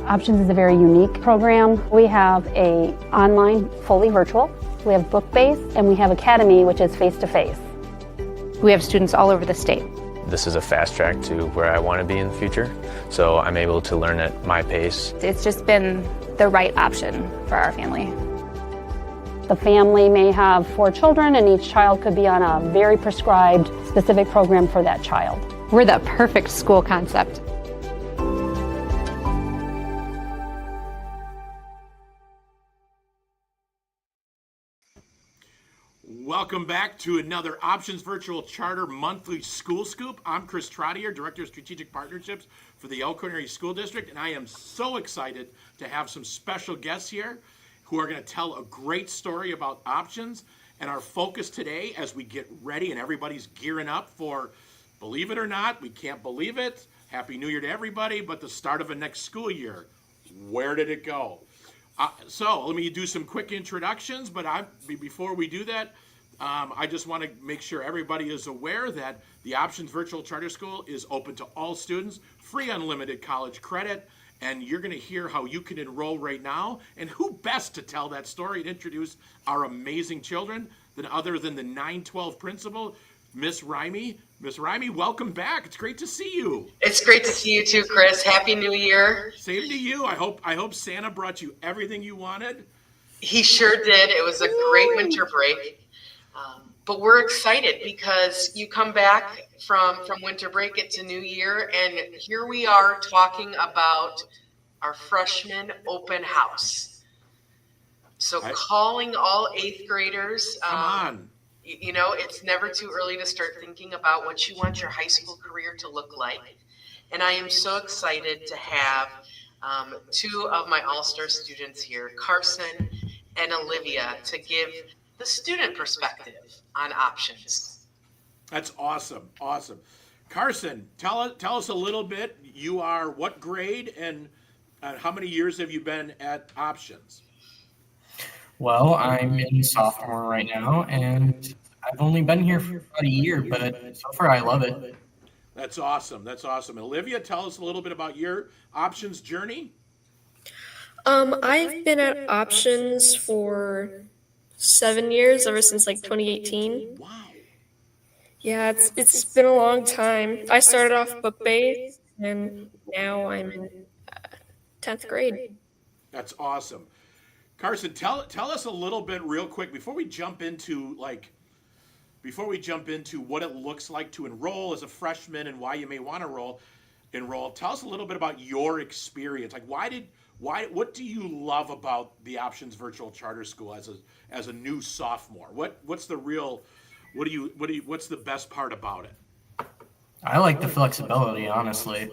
Options is a very unique program. We have a online, fully virtual. We have book-based, and we have academy, which is face-to-face. We have students all over the state. This is a fast track to where I want to be in the future, so I'm able to learn at my pace. It's just been the right option for our family. The family may have 4 children, and each child could be on a very prescribed, specific program for that child. We're the perfect school concept. Welcome back to another Options Virtual Charter Monthly School Scoop. I'm Chris Trottier, Director of Strategic Partnerships for the Elkhorn Area School District, and I am so excited to have some special guests here who are going to tell a great story about options. And our focus today, as we get ready and everybody's gearing up for, believe it or not, we can't believe it, Happy New Year to everybody, but the start of a next school year. Where did it go? So let me do some quick introductions, but before we do that, I just want to make sure everybody is aware that the Options Virtual Charter School is open to all students, free unlimited college credit, and you're going to hear how you can enroll right now. And who best to tell that story and introduce our amazing children than other than the 912 principal, Miss Rima. Miss Rima, welcome back. It's great to see you. It's great to see you too, Chris. Happy New Year. Same to you. I hope Santa brought you everything you wanted. He sure did. It was a great winter break. But we're excited because you come back from winter break, it's a new year, and here we are talking about our freshman open house. So calling all 8th graders. Come on. You know, it's never too early to start thinking about what you want your high school career to look like. And I am so excited to have 2 of my all-star students here, Carson and Olivia, to give the student perspective on options. That's awesome. Awesome. Carson, tell us a little bit. You are what grade and how many years have you been at Options? Well, I'm in sophomore right now, and I've only been here for about a year, but so far I love it. That's awesome. That's awesome. Olivia, tell us a little bit about your Options journey. I've been at Options for 7 years, ever since like 2018. Wow. Yeah, it's been a long time. I started off book-based, and now I'm in 10th grade. That's awesome. Carson, tell us a little bit real quick before we jump into what it looks like to enroll as a freshman and why you may want to enroll. Tell us a little bit about your experience. Like what do you love about the Options Virtual Charter School as a new sophomore? What's the best part about it? I like the flexibility, honestly.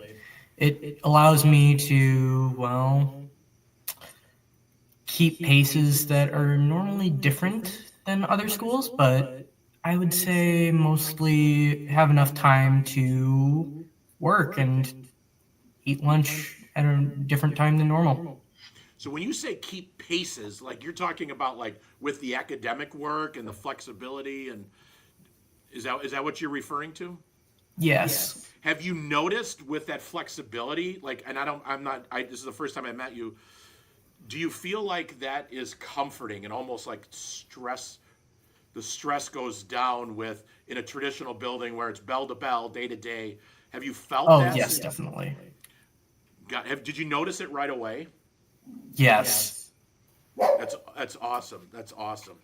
It allows me to, keep paces that are normally different than other schools, but I would say mostly have enough time to work and eat lunch at a different time than normal. So when you say keep paces, like you're talking about like with the academic work and the flexibility, and is that what you're referring to? Yes. Have you noticed with that flexibility, like, and this is the first time I met you, do you feel like that is comforting and almost like the stress goes down in a traditional building where it's bell to bell, day to day? Have you felt that? Oh, yes, definitely. Did you notice it right away? Yes. That's awesome. That's awesome.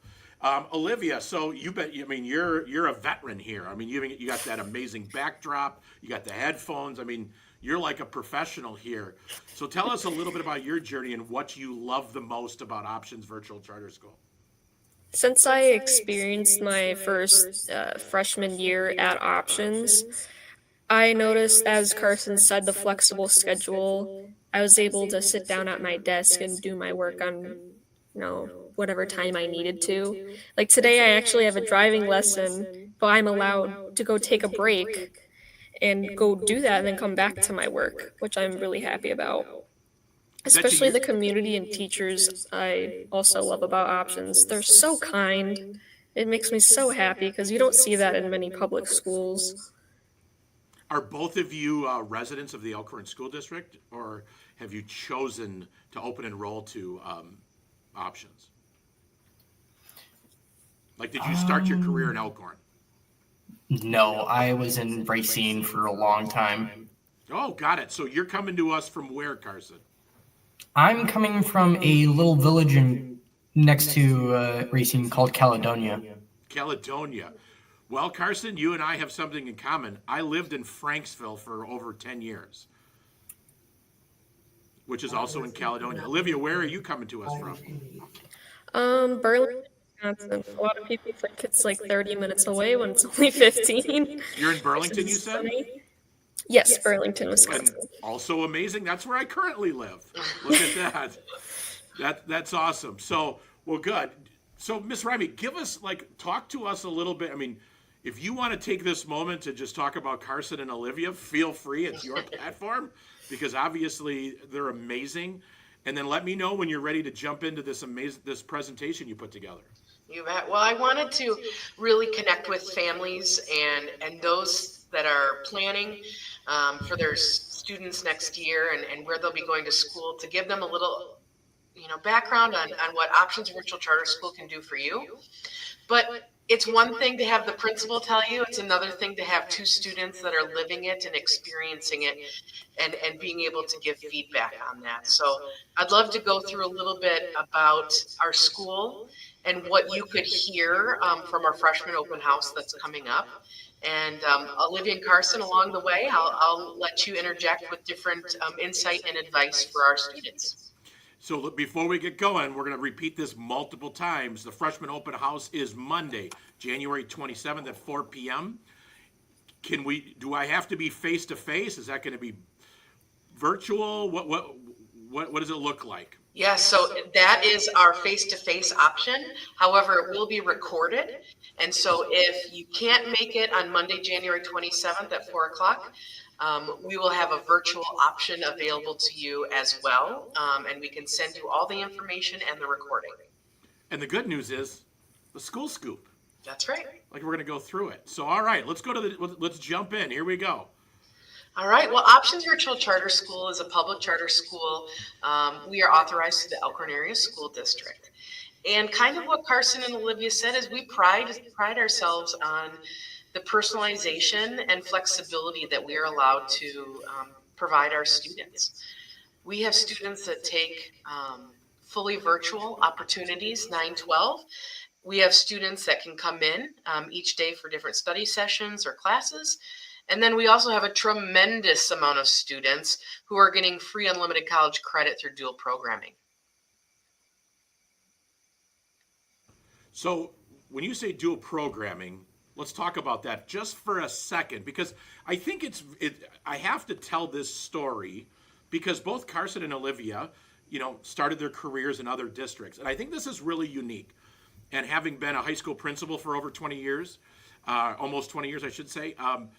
Olivia, so you're a veteran here. I mean, you got that amazing backdrop. You got the headphones. I mean, you're like a professional here. So tell us a little bit about your journey and what you love the most about Options Virtual Charter School. Since I experienced my first freshman year at Options, I noticed, as Carson said, the flexible schedule. I was able to sit down at my desk and do my work on, whatever time I needed to. Like today, I actually have a driving lesson, but I'm allowed to go take a break and go do that and then come back to my work, which I'm really happy about. Especially the community and teachers I also love about Options. They're so kind. It makes me so happy because you don't see that in many public schools. Are both of you residents of the Elkhorn School District, or have you chosen to open enroll to options? Like, did you start your career in Elkhorn? No, I was in Racine for a long time. Oh, got it. So you're coming to us from where, Carson? I'm coming from a little village next to Racine called Caledonia. Caledonia. Well, Carson, you and I have something in common. I lived in Franksville for over 10 years, which is also in Caledonia. Olivia, where are you coming to us from? Burlington, Wisconsin. A lot of people think it's like 30 minutes away when it's only 15. You're in Burlington, Which you is said? funny. Yes, Burlington, And Wisconsin. also amazing, that's where I currently live. Look at that. That's awesome. So, well, good. So, Miss Rima, talk to us a little bit. I mean, if you want to take this moment to just talk about Carson and Olivia, feel free. It's your platform because obviously they're amazing. And then let me know when you're ready to jump into this presentation you put together. You bet. Well, I wanted to really connect with families and those that are planning for their students next year and where they'll be going to school, to give them a little, background on what Options Virtual Charter School can do for you. But it's one thing to have the principal tell you, it's another thing to have two students that are living it and experiencing it and being able to give feedback on that. So I'd love to go through a little bit about our school and what you could hear from our freshman open house that's coming up. And Olivia and Carson, along the way, I'll let you interject with different insight and advice for our students. So before we get going, we're going to repeat this multiple times. The freshman open house is Monday, January 27th at 4 p.m. Do I have to be face to face? Is that going to be virtual? What does it look like? Yes, so that is our face-to-face option. However, it will be recorded. And so if you can't make it on Monday, January 27th at 4 o'clock, we will have a virtual option available to you as well. And we can send you all the information and the recording. And the good news is the school scoop. That's right. Like, we're going to go through it. So, all right, let's jump in. Here we go. All right. Well, Options Virtual Charter School is a public charter school. We are authorized to the Elkhorn Area School District. And kind of what Carson and Olivia said is we pride ourselves on the personalization and flexibility that we are allowed to provide our students. We have students that take fully virtual opportunities, 9-12. We have students that can come in each day for different study sessions or classes. And then we also have a tremendous amount of students who are getting free unlimited college credit through dual programming. So when you say dual programming, let's talk about that just for a second, because I think I have to tell this story because both Carson and Olivia, started their careers in other districts. And I think this is really unique. And having been a high school principal for over 20 years, almost 20 years, I should say, am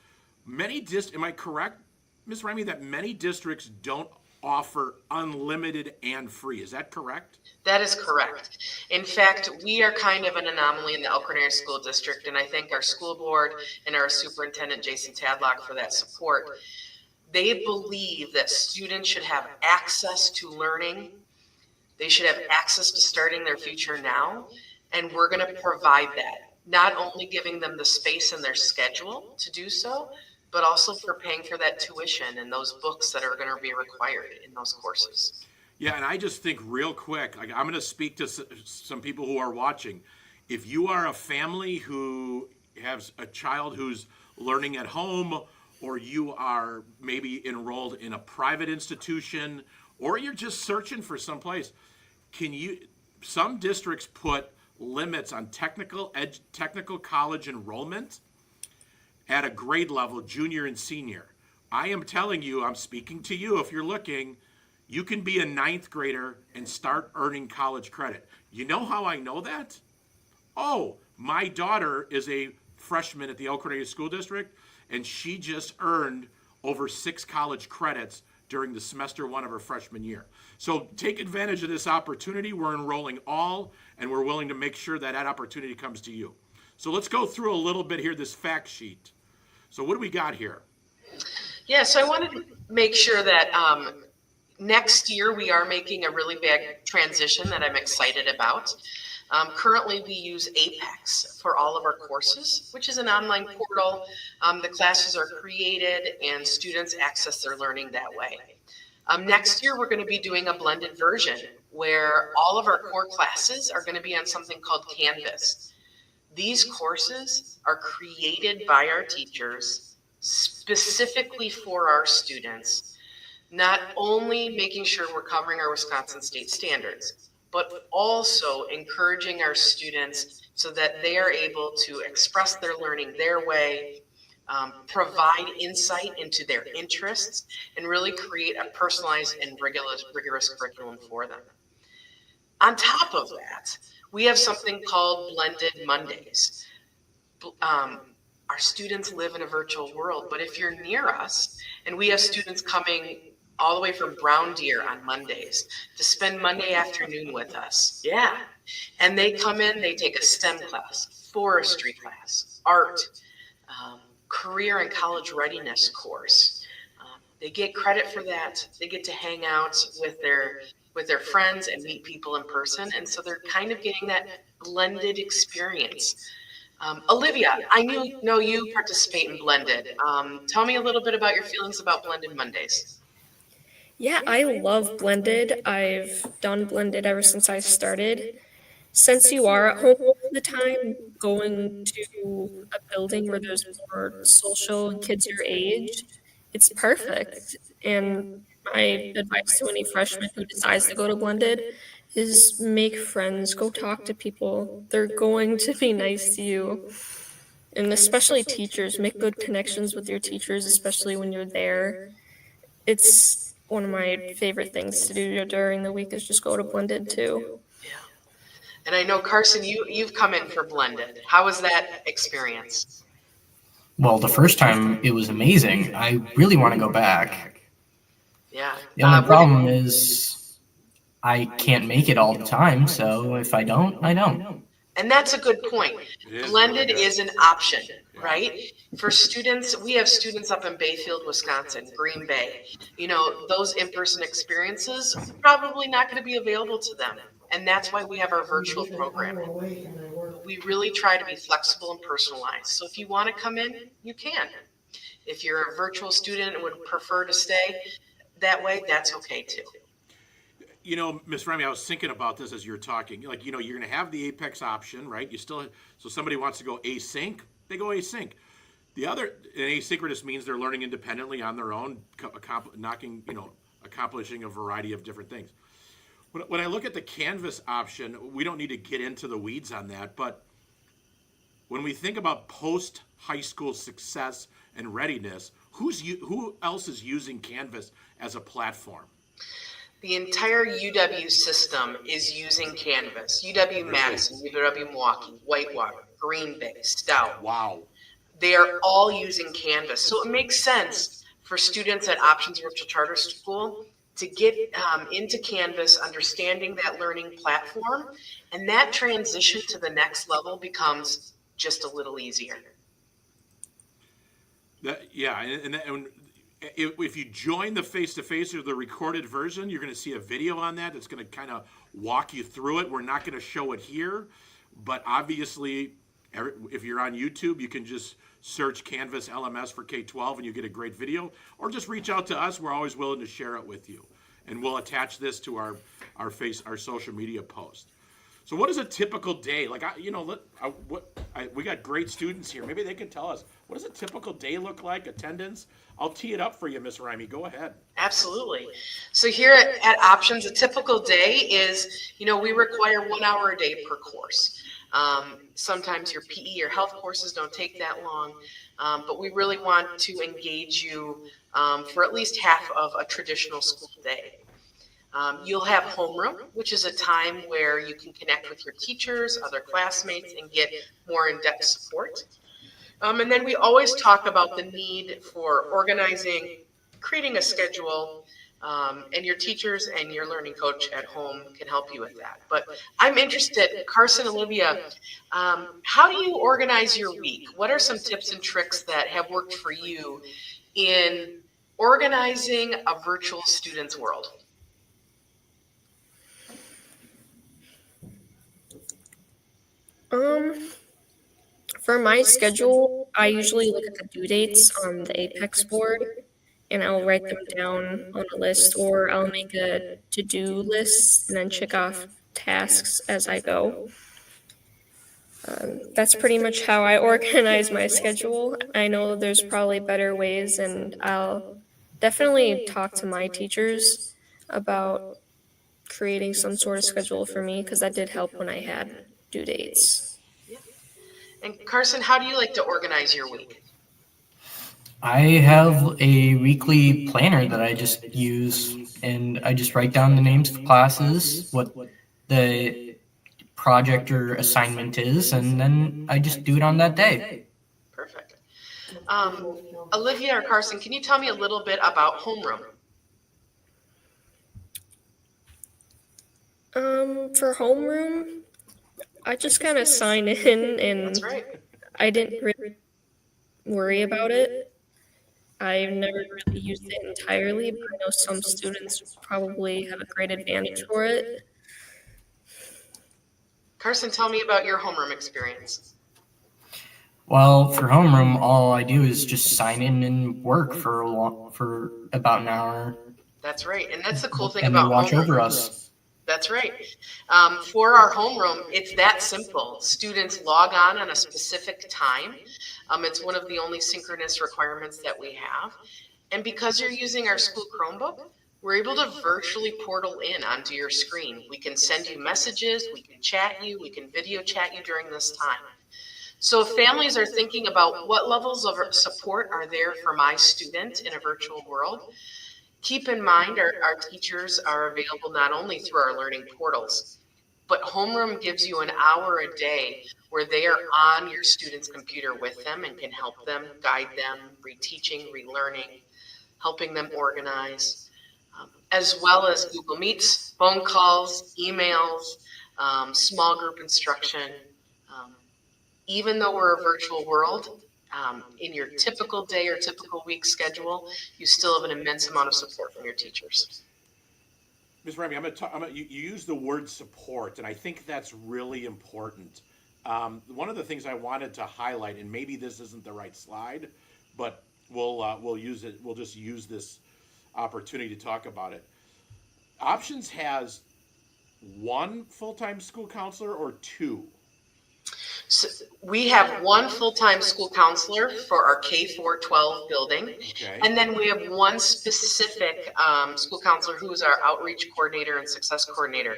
I correct, Ms. Rima, that many districts don't offer unlimited and free? Is that correct? That is correct. In fact, we are kind of an anomaly in the Elkhorn Area School District, and I thank our school board and our superintendent, Jason Tadlock, for that support. They believe that students should have access to learning. They should have access to starting their future now, and we're going to provide that, not only giving them the space in their schedule to do so, but also for paying for that tuition and those books that are going to be required in those courses. Yeah, and I just think real quick, I'm going to speak to some people who are watching. If you are a family who has a child who's learning at home, or you are maybe enrolled in a private institution, or you're just searching for someplace, some districts put limits on technical college enrollment at a grade level, junior and senior. I am telling you, I'm speaking to you if you're looking, you can be a 9th grader and start earning college credit. You know how I know that? Oh, my daughter is a freshman at the Elkhorn Area School District, and she just earned over 6 college credits during the semester 1 of her freshman year. So take advantage of this opportunity. We're enrolling all, and we're willing to make sure that opportunity comes to you. So let's go through a little bit here, this fact sheet. So what do we got here? Yeah, so I wanted to make sure that Next year, we are making a really big transition that I'm excited about. Currently, we use Apex for all of our courses, which is an online portal. The classes are created and students access their learning that way. Next year, we're going to be doing a blended version where all of our core classes are going to be on something called Canvas. These courses are created by our teachers specifically for our students, not only making sure we're covering our Wisconsin state standards, but also encouraging our students so that they are able to express their learning their way, provide insight into their interests, and really create a personalized and rigorous curriculum for them. On top of that, we have something called Blended Mondays. Our students live in a virtual world, but if you're near us, and we have students coming all the way from Brown Deer on Mondays to spend Monday afternoon with us. Yeah. And they come in, they take a STEM class, forestry class, art, career and college readiness course. They get credit for that. They get to hang out with their friends and meet people in person. And so they're kind of getting that blended experience. Olivia, I know you participate in Blended. Tell me a little bit about your feelings about Blended Mondays. Yeah, I love blended. I've done blended ever since I started. Since you are at home all the time, going to a building where there's more social and kids your age, it's perfect. And my advice to any freshman who decides to go to blended is make friends, go talk to people. They're going to be nice to you. And especially teachers, make good connections with your teachers, especially when you're there. It's one of my favorite things to do during the week is just go to blended too. Yeah. And I know, Carson, you've come in for Blended. How was that experience? Well, the first time it was amazing. I really want to go back. Yeah. The only problem is I can't make it all the time, so if I don't, I don't. And that's a good point. Blended is an option, right? For students, we have students up in Bayfield, Wisconsin, Green Bay. You know, those in-person experiences are probably not going to be available to them. And that's why we have our virtual programming. We really try to be flexible and personalized. So if you want to come in, you can. If you're a virtual student and would prefer to stay that way, that's okay too. You know, Ms. Remy, I was thinking about this as you're talking. Like, you know, you're going to have the Apex option, right? So somebody wants to go async, they go async. The other, and asynchronous means they're learning independently on their own, accomplishing a variety of different things. When I look at the Canvas option, we don't need to get into the weeds on that, but when we think about post-high school success and readiness, who else is using Canvas as a platform? The entire UW system is using Canvas. UW-Madison, UW-Milwaukee, Whitewater, Green Bay, Stout. Wow. They are all using Canvas. So it makes sense for students at Options Virtual Charter School to get into Canvas, understanding that learning platform, and that transition to the next level becomes just a little easier. And if you join the face-to-face or the recorded version, you're going to see a video on that. It's going to kind of walk you through it. We're not going to show it here, but obviously, if you're on YouTube, you can just search Canvas LMS for K-12 and you get a great video, or just reach out to us. We're always willing to share it with you, and we'll attach this to our social media post. So what is a typical day? Like, we got great students here. Maybe they can tell us, what does a typical day look like, attendance? I'll tee it up for you, Miss Rimy. Go ahead. Absolutely. So here at Options, a typical day is, we require 1 hour a day per course. Sometimes your PE or health courses don't take that long, but we really want to engage you for at least half of a traditional school day. You'll have homeroom, which is a time where you can connect with your teachers, other classmates, and get more in-depth support. And then we always talk about the need for organizing, creating a schedule, and your teachers and your learning coach at home can help you with that. But I'm interested, Carson, Olivia, how do you organize your week? What are some tips and tricks that have worked for you in organizing a virtual student's world? Um, for my schedule, I usually look at the due dates on the Apex board and I'll write them down on a list or I'll make a to-do list and then check off tasks as I go. That's pretty much how I organize my schedule. I know there's probably better ways, and I'll definitely talk to my teachers about creating some sort of schedule for me because that did help when I had due dates. Yeah. And Carson, how do you like to organize your week? I have a weekly planner that I just use, and I just write down the names of classes, what the project or assignment is, and then I just do it on that day. Perfect. Olivia or Carson, can you tell me a little bit about homeroom? For homeroom, I just kind of sign in and That's right. I didn't really worry about it. I've never really used it entirely, but I know some students probably have a great advantage for it. Carson, tell me about your homeroom experience. Well, for homeroom, all I do is just sign in and work for about an hour, That's right. And that's the cool thing and they about watch homeroom. over us. That's right. For our homeroom, it's that simple. Students log on a specific time. It's one of the only synchronous requirements that we have. And because you're using our school Chromebook, we're able to virtually portal in onto your screen. We can send you messages, we can chat you, we can video chat you during this time. So if families are thinking about what levels of support are there for my student in a virtual world, keep in mind our teachers are available not only through our learning portals, but homeroom gives you an hour a day where they are on your student's computer with them and can help them, guide them, reteaching, relearning, helping them organize, as well as Google Meets, phone calls, emails, small group instruction. Even though we're a virtual world, in your typical day or typical week schedule, you still have an immense amount of support from your teachers. Ms. Remy, you use the word support, and I think that's really important. One of the things I wanted to highlight, and maybe this isn't the right slide, but we'll use it. We'll just use this opportunity to talk about it. Options has one full-time school counselor or two? So we have one full-time school counselor for our K-4-12 building. Okay. And then we have one specific school counselor who is our outreach coordinator and success coordinator.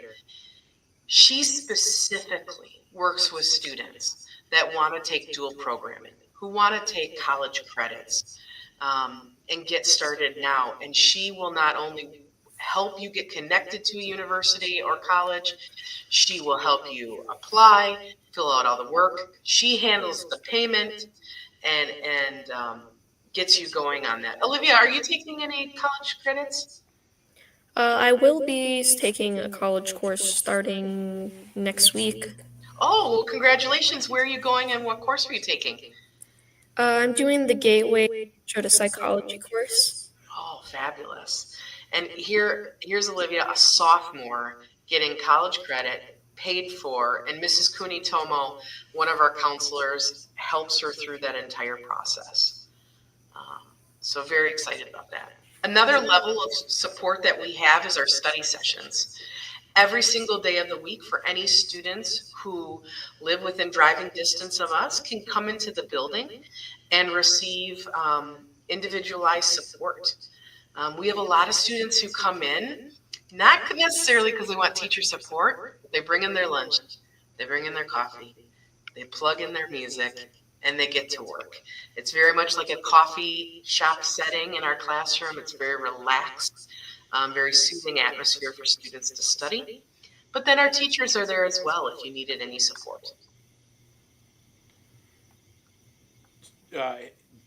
She specifically works with students that want to take dual programming, who want to take college credits, and get started now. And she will not only help you get connected to a university or college, she will help you apply, fill out all the work. She handles the payment and gets you going on that. Olivia, are you taking any college credits? I will be taking a college course starting next week. Oh, well, congratulations. Where are you going and what course are you taking? I'm doing the Gateway to Psychology course. Oh, fabulous. And here's Olivia, a sophomore, getting college credit, paid for, and Mrs. Kunitomo, one of our counselors, helps her through that entire process. So very excited about that. Another level of support that we have is our study sessions. Every single day of the week for any students who live within driving distance of us can come into the building and receive individualized support. We have a lot of students who come in, not necessarily because they want teacher support. They bring in their lunch, they bring in their coffee, they plug in their music, and they get to work. It's very much like a coffee shop setting in our classroom. It's very relaxed, very soothing atmosphere for students to study. But then our teachers are there as well if you needed any support.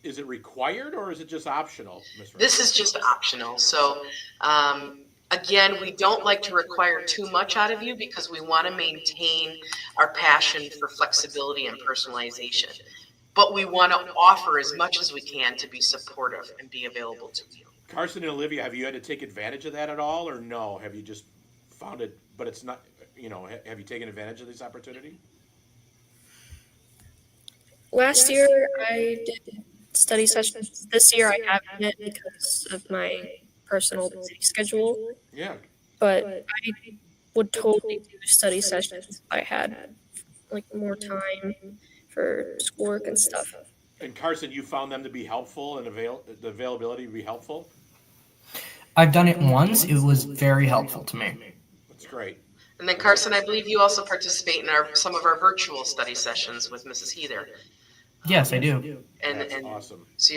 Is it required or is it just optional, Ms. Remy? This is just optional. So again, we don't like to require too much out of you because we want to maintain our passion for flexibility and personalization. But we want to offer as much as we can to be supportive and be available to you. Carson and Olivia, have you had to take advantage of that at all, or no? Have you just found it, but it's not, have you taken advantage of this opportunity? Last year I did study sessions. This year I haven't yet because of my personal busy schedule, Yeah. but I would totally do study sessions if I had like more time for schoolwork and stuff. And Carson, you found them to be helpful and the availability to be helpful? I've done it once. It was very helpful to me. That's great. And then Carson, I believe you also participate in some of our virtual study sessions with Mrs. Heather. Yes, I do. That's And awesome. so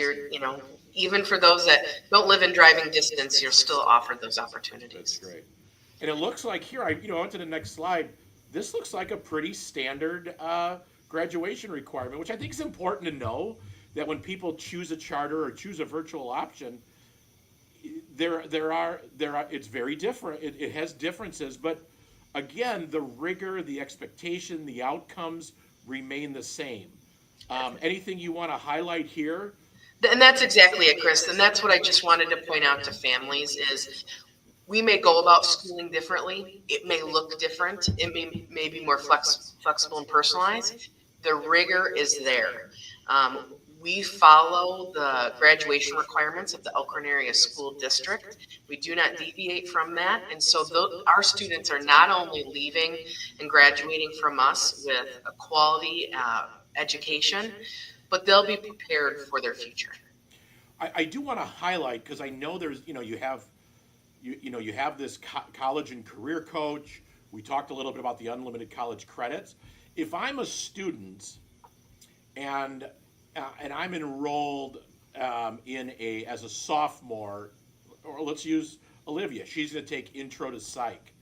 even for those that don't live in driving distance, you're still offered those That's opportunities. great. And it looks like here, I went to the next slide. This looks like a pretty standard graduation requirement, which I think is important to know that when people choose a charter or choose a virtual option, it's very different. It has differences, but again, the rigor, the expectation, the outcomes remain the same. Anything you want to highlight here? And that's exactly it, Chris. And that's what I just wanted to point out to families is we may go about schooling differently. It may look different. It may be more flexible and personalized. The rigor is there. We follow the graduation requirements of the Elkhorn Area School District. We do not deviate from that. And so our students are not only leaving and graduating from us with a quality education, but they'll be prepared for their future. I do want to highlight, because I know there's, you have this college and career coach. We talked a little bit about the unlimited college credits. If I'm a student and I'm enrolled as a sophomore, or let's use Olivia, she's going to take Intro to Psych.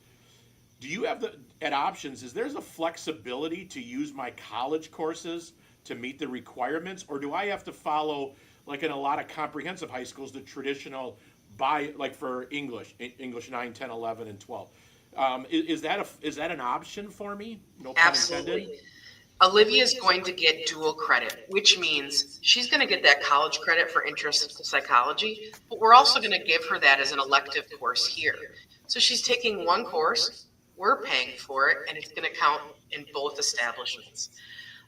Do you have at Options, is there a flexibility to use my college courses to meet the requirements, or do I have to follow, like in a lot of comprehensive high schools, the traditional like for English 9, 10, 11, and 12? Is that an option for me? No pun Absolutely. intended. Olivia is going to get dual credit, which means she's going to get that college credit for interest in psychology, but we're also going to give her that as an elective course here. So she's taking one course, we're paying for it, and it's going to count in both establishments.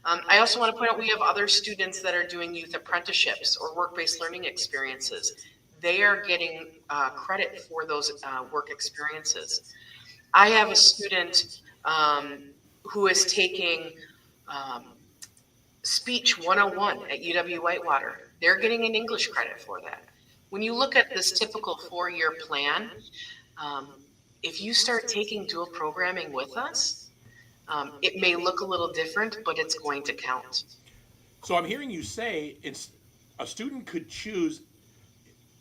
I also want to point out we have other students that are doing youth apprenticeships or work-based learning experiences. They are getting credit for those work experiences. I have a student who is taking Speech 101 at UW Whitewater. They're getting an English credit for that. When you look at this typical 4-year plan, if you start taking dual programming with us, it may look a little different, but it's going to count. So I'm hearing you say a student could choose,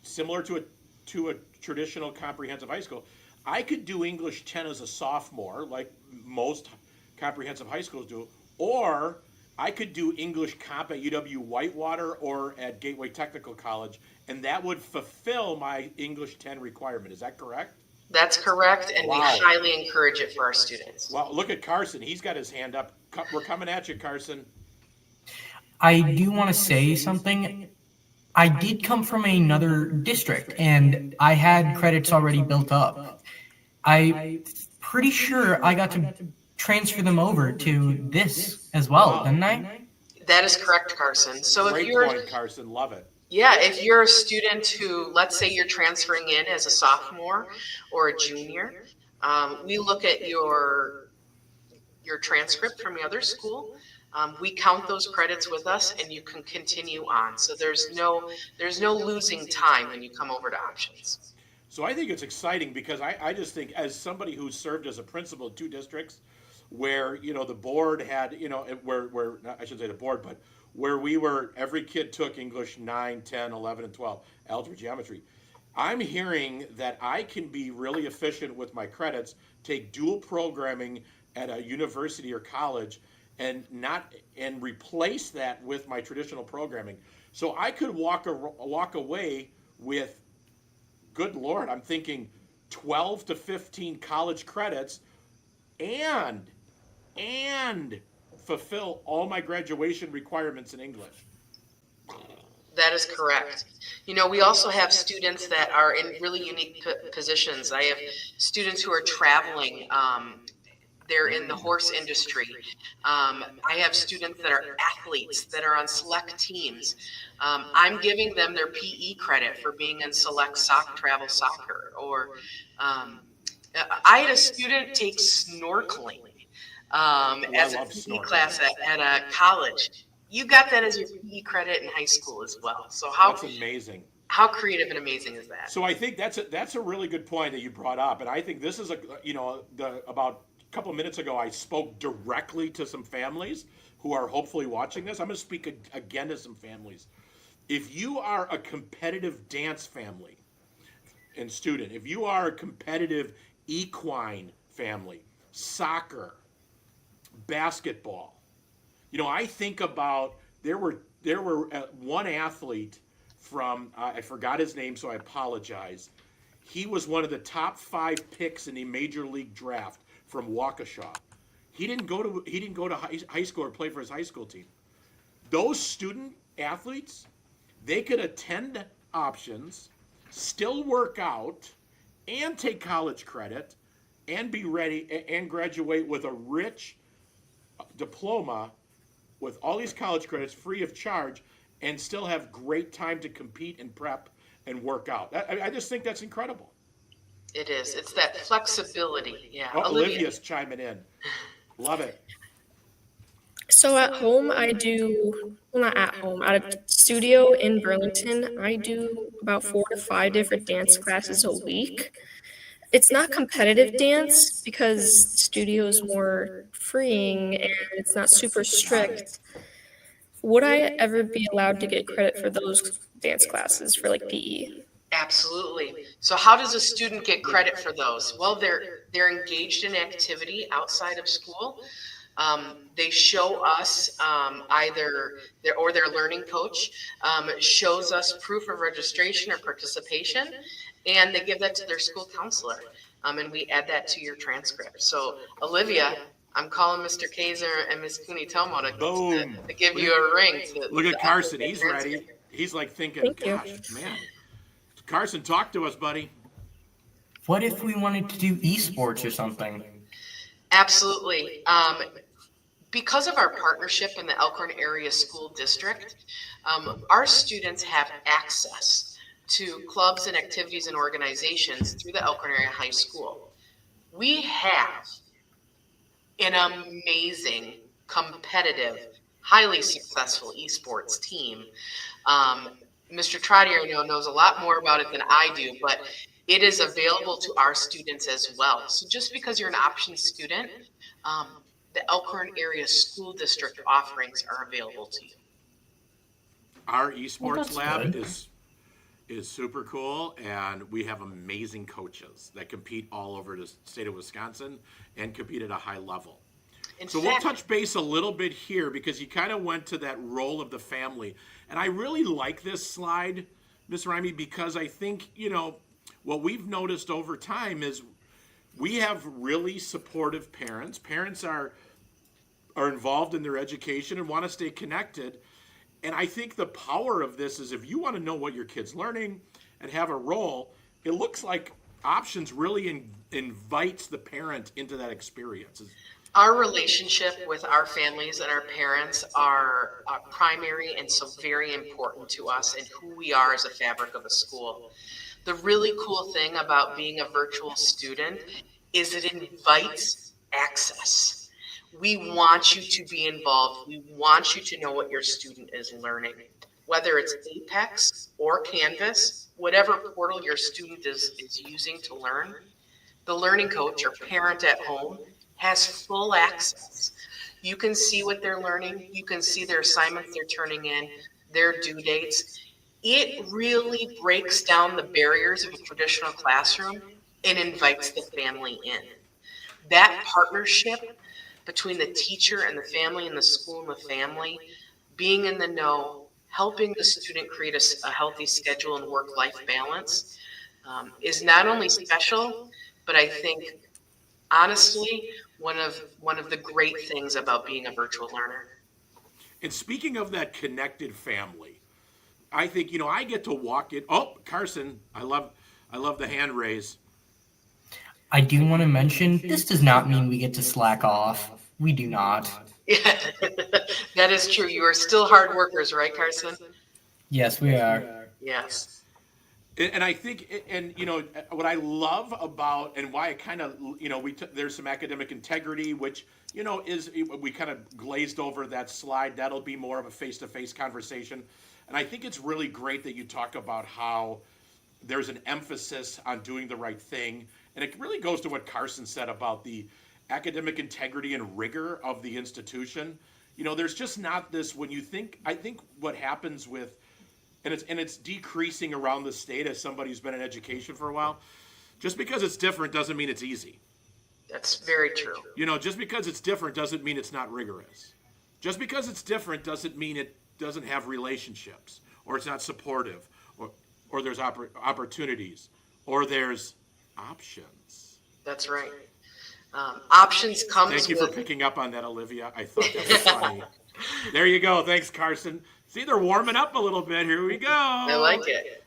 similar to a traditional comprehensive high school. I could do English 10 as a sophomore, like most comprehensive high schools do, or I could do English Comp at UW Whitewater or at Gateway Technical College, and that would fulfill my English 10 requirement. Is that correct? That's correct, and Wow. We highly encourage it for our students. Well, look at Carson. He's got his hand up. We're coming at you, Carson. I do want to say something. I did come from another district, and I had credits already built up. I'm pretty sure I got to transfer them over to this as well, didn't I? That is correct, Carson. So Great point, Carson. Love it. Yeah, if you're a student who, let's say you're transferring in as a sophomore or a junior, we look at your transcript from your other school. We count those credits with us, and you can continue on. So there's no losing time when you come over to Options. So I think it's exciting because I just think, as somebody who's served as a principal in 2 districts where, the board had, where I shouldn't say the board, but where every kid took English 9, 10, 11, and 12, algebra, geometry. I'm hearing that I can be really efficient with my credits, take dual programming at a university or college, and replace that with my traditional programming. So I could walk away with, good Lord, I'm thinking 12 to 15 college credits and fulfill all my graduation requirements in English. That is correct. We also have students that are in really unique positions. I have students who are traveling they're in the horse industry. I have students that are athletes that are on select teams. I'm giving them their PE credit for being in select travel soccer. Or I had a student take snorkeling as a love PE snorkeling. class at a college. You got that as your PE credit in high school as well. So That's amazing. how creative and amazing is that? So I think that's a really good point that you brought up, and I think this is about a couple of minutes ago I spoke directly to some families who are hopefully watching this. I'm going to speak again to some families. If you are a competitive dance family and student, if you are a competitive equine family, soccer, basketball, I think about there were one athlete from I forgot his name, so I apologize. He was one of the top 5 picks in the major league draft from Waukesha. He didn't go to high school or play for his high school team. Those student athletes, they could attend options, still work out, and take college credit, and be ready and graduate with a rich diploma with all these college credits free of charge, and still have great time to compete and prep and work out. I just think that's incredible. It is. It's that flexibility. Yeah. Oh, Olivia. Olivia's chiming in. Love it. So at home, I do, well, not at home, at a studio in Burlington, I do about 4 to 5 different dance classes a week. It's not competitive dance because the studio is more freeing and it's not super strict. Would I ever be allowed to get credit for those dance classes for like PE? Absolutely. So how does a student get credit for those? Well, they're engaged in activity outside of school. They show us either their learning coach shows us proof of registration or participation, and they give that to their school counselor, and we add that to your transcript. So Olivia, I'm calling Mr. Kaiser and Ms. Cooney-Telmo to give you a ring. Look at Carson. He's ready. He's like thinking, Thank you. gosh, man. Carson, talk to us, buddy. What if we wanted to do esports or something? Absolutely. Because of our partnership in the Elkhorn Area School District, our students have access to clubs and activities and organizations through the Elkhorn Area High School. We have an amazing, competitive, highly successful esports team. Mr. Trottier knows a lot more about it than I do, but it is available to our students as well. So just because you're an option student, the Elkhorn Area School District offerings are available to you. Our esports that's lab good. is super cool, and we have amazing coaches that compete all over the state of Wisconsin and compete at a high level. So we'll touch base a little bit here because you kind of went to that role of the family. And I really like this slide, Ms. Rima, because I think, what we've noticed over time is we have really supportive parents. Parents are involved in their education and want to stay connected. And I think the power of this is if you want to know what your kid's learning and have a role, it looks like options really invites the parent into that experience. Our relationship with our families and our parents are primary and so very important to us and who we are as a fabric of a school. The really cool thing about being a virtual student is it invites access. We want you to be involved. We want you to know what your student is learning, whether it's Apex or Canvas, whatever portal your student is using to learn. The learning coach or parent at home has full access. You can see what they're learning. You can see their assignments they're turning in, their due dates. It really breaks down the barriers of a traditional classroom and invites the family in. That partnership between the teacher and the family and the school and the family, being in the know, helping the student create a healthy schedule and work-life balance is not only special, but I think honestly, one of the great things about being a virtual learner. And speaking of that connected family, I think I get to walk in. Oh, Carson, I love the hand raise. I do want to mention this does not mean we get to slack off. We do not. Yeah, that is true. You are still hard workers, right, Carson? Yes, we are. Yes. And I think, and what I love about, and why I kind of, there's some academic integrity, which, is, we kind of glazed over that slide. That'll be more of a face-to-face conversation. And I think it's really great that you talk about how there's an emphasis on doing the right thing. And it really goes to what Carson said about the academic integrity and rigor of the institution. There's just not this, I think what happens with, and it's decreasing around the state as somebody who's been in education for a while. Just because it's different doesn't mean it's easy. That's very true. Just because it's different doesn't mean it's not rigorous. Just because it's different doesn't mean it doesn't have relationships, or it's not supportive, or there's opportunities, or there's options. That's right. Options comes Thank you for picking up on that, Olivia. I thought that was funny. There you go. Thanks, Carson. See, they're warming up a little bit. Here we go. I like it.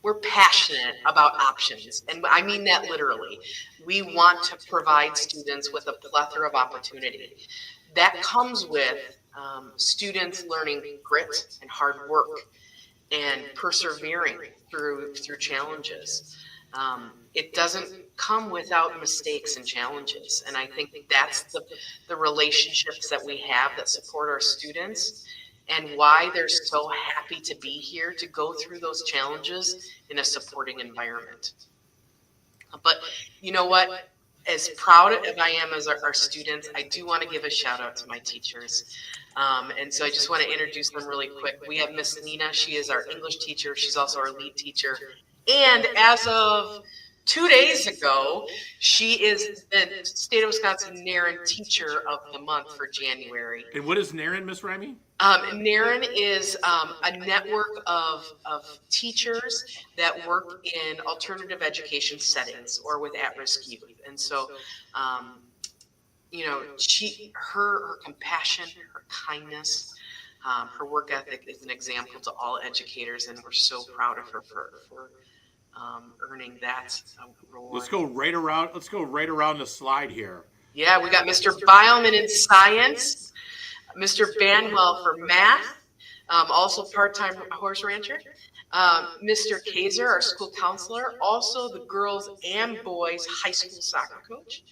We're passionate about options, and I mean that literally. We want to provide students with a plethora of opportunity. That comes with students learning grit and hard work and persevering through challenges. It doesn't come without mistakes and challenges, and I think that's the relationships that we have that support our students, and why they're so happy to be here to go through those challenges in a supporting environment. But you know what? As proud as I am as our students, I do want to give a shout out to my teachers. And so I just want to introduce them really quick. We have Miss Nina. She is our English teacher. She's also our lead teacher. And as of 2 days ago, she is the State of Wisconsin NARIN Teacher of the Month for January. And what is NARIN, Miss Remy? NARIN is a network of teachers that work in alternative education settings or with at-risk youth. And so, her compassion, her kindness, her work ethic is an example to all educators, and we're so proud of her for earning that reward. Let's go right around the slide here. Yeah, we got Mr. Beilman in science, Mr. Banwell for math, also part-time horse rancher, Mr. Kaiser, our school counselor, also the girls and boys high school soccer coach.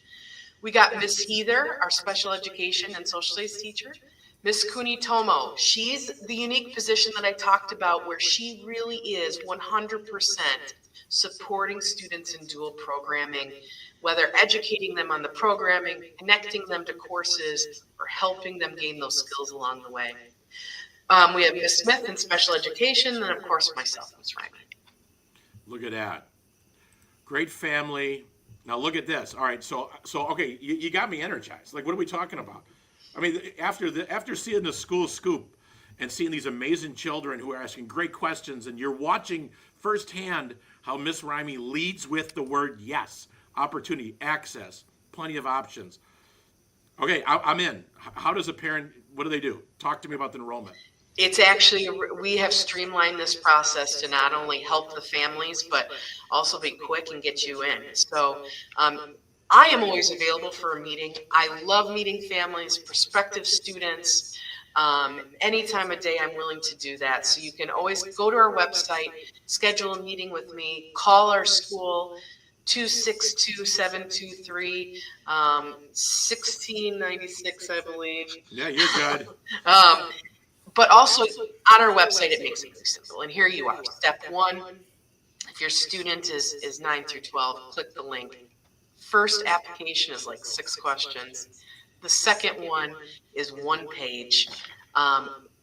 We got Miss Heather, our special education and social studies teacher. Miss Kunitomo, she's the unique position that I talked about, where she really is 100% supporting students in dual programming, whether educating them on the programming, connecting them to courses, or helping them gain those skills along the way. We have Miss Smith in special education, and of course myself, Miss Rima. Look at that. Great family. Now look at this. All right, so okay, you got me energized. Like, what are we talking about? I mean, after seeing the school scoop and seeing these amazing children who are asking great questions, and you're watching firsthand how Miss Rimy leads with the word yes, opportunity, access, plenty of options. Okay, I'm in. How does a parent, what do they do? Talk to me about the enrollment. It's actually, we have streamlined this process to not only help the families, but also be quick and get you in. So I am always available for a meeting. I love meeting families, prospective students. Any time of day, I'm willing to do that. So you can always go to our website, schedule a meeting with me, call our school, 262-723-1696, I believe. Yeah, you're good. But also on our website, it makes it very simple. And here you are. Step one, if your student is 9 through 12, click the link. First application is like 6 questions. The second one is 1 page.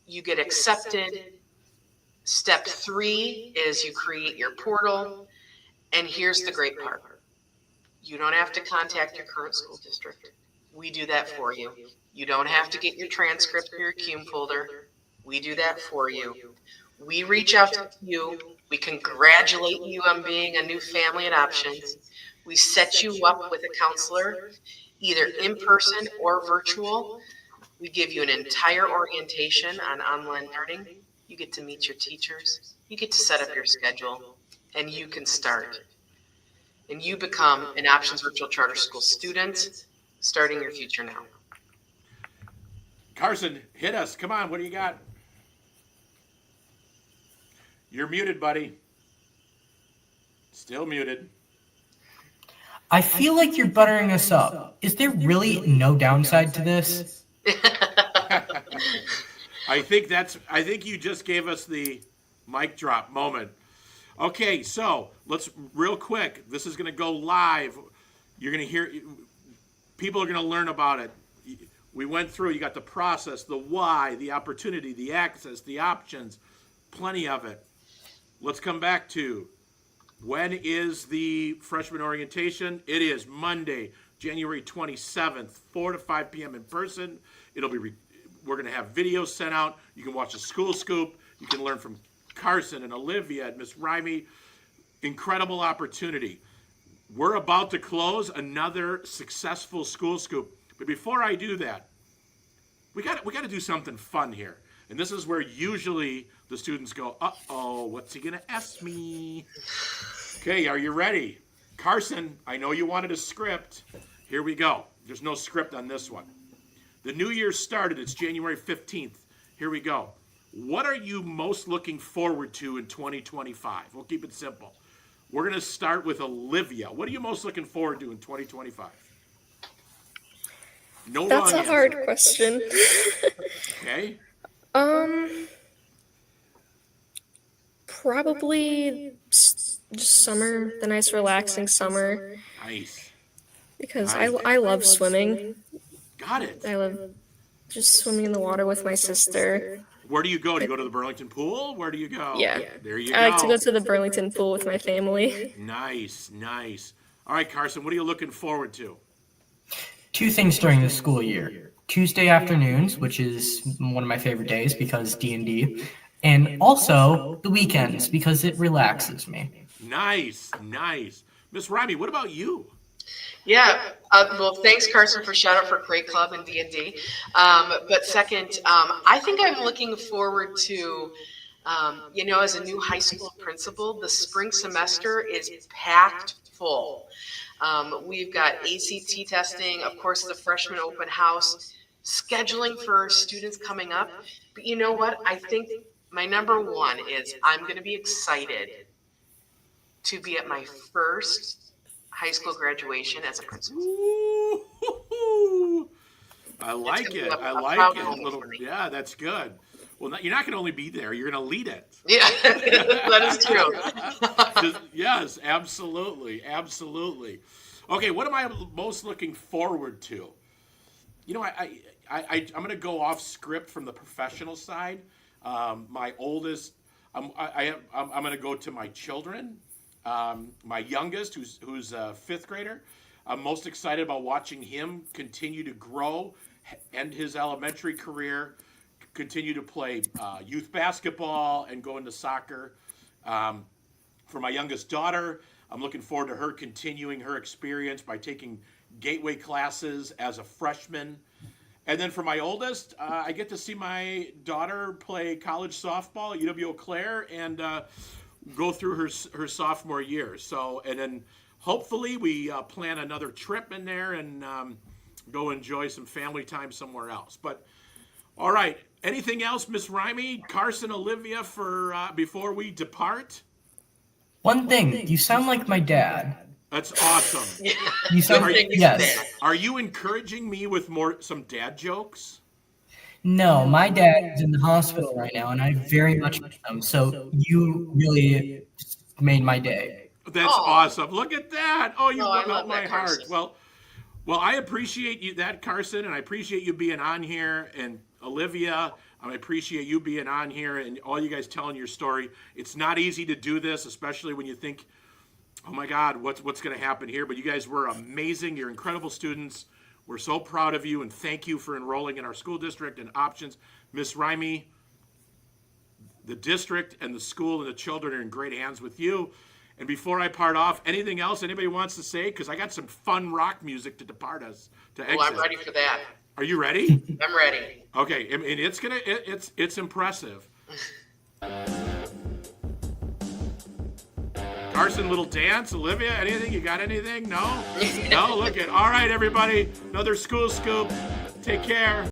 You get accepted. Step 3 is you create your portal. And here's the great part. You don't have to contact your current school district. We do that for you. You don't have to get your transcript or your CUME folder. We do that for you. We reach out to you. We congratulate you on being a new family at Options. We set you up with a counselor, either in person or virtual. We give you an entire orientation on online learning. You get to meet your teachers. You get to set up your schedule, and you can start. and you become an Options Virtual Charter School student, starting your future now. Carson, hit us. Come on, what do you got? You're muted, buddy. Still muted. I feel like you're buttering us up. Is there really no downside to this? I think you just gave us the mic drop moment. Okay, so let's real quick. This is going to go live. You're going to hear, people are going to learn about it. We went through, you got the process, the why, the opportunity, the access, the options, plenty of it. Let's come back to, when is the freshman orientation? It is Monday, January 27th, 4 to 5 p.m. in person. We're going to have videos sent out. You can watch the School Scoop. You can learn from Carson and Olivia and Miss Rima. Incredible opportunity. We're about to close another successful School Scoop. But before I do that, we got to do something fun here. And this is where usually the students go, uh-oh, what's he going to ask me? Okay, are you ready? Carson, I know you wanted a script. Here we go. There's no script on this one. The new year started. It's January 15th. Here we go. What are you most looking forward to in 2025? We'll keep it simple. We're going to start with Olivia. What are you most looking forward to in 2025? No That's wrong a hard answer. question. Okay. Probably just summer, the nice relaxing summer, Nice. because Nice. I love swimming. Got it. I love just swimming in the water with my sister. Where do you go? Do you go to the Burlington pool? Where do you go? Yeah. There you I like to go. go to the Burlington pool with my family. Nice, nice. All right, Carson, what are you looking forward to? 2 things during the school year. Tuesday afternoons, which is one of my favorite days because D&D, and also the weekends because it relaxes me. Nice, nice. Miss Rima, what about you? Yeah, well, thanks, Carson, for shout out for Crate Club and D&D. But second, I think I'm looking forward to, as a new high school principal, the spring semester is packed full. We've got ACT testing, of course, the freshman open house, scheduling for students coming up. But you know what? I think my number one is I'm going to be excited to be at my first high school graduation as a principal. Ooh, I like gonna be it. a I like proud it. moment Little, for me. yeah, that's good. Well, you're not going to only be there. You're going to lead it. Yeah, that is true. Yes, absolutely, absolutely. Okay, what am I most looking forward to? You know, I'm going to go off script from the professional side. My oldest, I'm going to go to my children. My youngest, who's a 5th grader, I'm most excited about watching him continue to grow, end his elementary career, continue to play youth basketball and go into soccer. For my youngest daughter, I'm looking forward to her continuing her experience by taking gateway classes as a freshman. And then for my oldest, I get to see my daughter play college softball at UW-Eau Claire and go through her sophomore year. So, and then hopefully we plan another trip in there and go enjoy some family time somewhere else. But all right, anything else, Miss Rima, Carson, Olivia, for before we depart? One thing, you sound like my dad. That's awesome. You sound Good thing he's yes. there. Are you encouraging me with some dad jokes? No, my dad is in the hospital right now, and I very much miss him. So you really made my day. That's Oh. awesome. Look at that. Oh, you Oh, I melt love my that, heart. Carson. Well, I appreciate you that, Carson, and I appreciate you being on here, and Olivia, I appreciate you being on here, and all you guys telling your story. It's not easy to do this, especially when you think, oh my God, what's going to happen here? But you guys were amazing. You're incredible students. We're so proud of you, and thank you for enrolling in our school district and options. Miss Rima, the district and the school and the children are in great hands with you. And before I part off, anything else anybody wants to say? Because I got some fun rock music to depart us, to exit. Well, I'm ready for that. Are you ready? I'm ready. Okay, and it's impressive. Carson, little dance. Olivia, anything? You got anything? No? No? Look at. All right, everybody. Another school scoop. Take care.